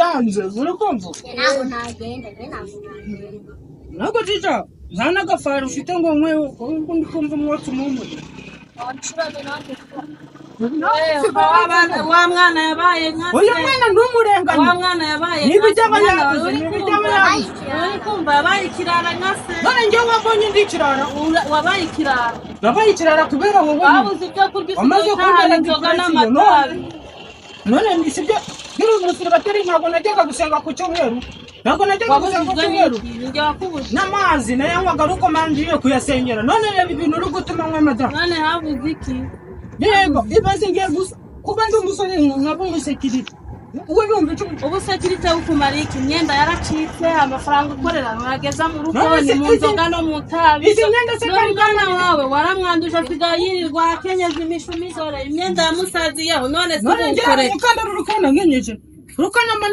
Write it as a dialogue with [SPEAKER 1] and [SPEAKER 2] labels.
[SPEAKER 1] byanze urikumva
[SPEAKER 2] ntabwo ntagenda
[SPEAKER 1] nako cica zana gafari ufite ngo mwe undi kumva umwotsi mumuri
[SPEAKER 3] wa mwana yabaye nka
[SPEAKER 1] uyu mwana ndumurenganya
[SPEAKER 3] wa mwana yabaye
[SPEAKER 1] nibijyaba yabuze
[SPEAKER 3] uri kumva yabaye ikirara nka se
[SPEAKER 1] none njyewe wabonye ndi ikirara
[SPEAKER 3] wabaye ikirara
[SPEAKER 1] nabaye ikirara kubera wowe
[SPEAKER 3] babuze ibyo kurya
[SPEAKER 1] wamaze
[SPEAKER 3] isukari inzoga n'amatabi
[SPEAKER 1] none nisibyo biri umusiri batari ntabwo najyaga gusenga ku cyumweru ntabwo najyaga gusenga ku cyumweru n'amazi nayo nywaga ari uko mangiye kuyasengera none reba ibintu uri gutuma nywa madamu
[SPEAKER 3] none habuze iki
[SPEAKER 1] yego ibaze ngiye gusa kuba ndi umusore nkaba umusekirite uwe bumva icyo
[SPEAKER 3] ubusekirite bukumara iki imyenda yaracitse amafaranga ukorera urageza mu rugo ni mu nzoga no mu tabi
[SPEAKER 1] izi myenda se kari
[SPEAKER 3] umwana wawe waramwanduje asigaye yirirwa akenyeza imishumi zore imyenda yamusaziyeho none
[SPEAKER 1] none njye
[SPEAKER 3] simukorere
[SPEAKER 1] ukanda rukana nkenyeje rukana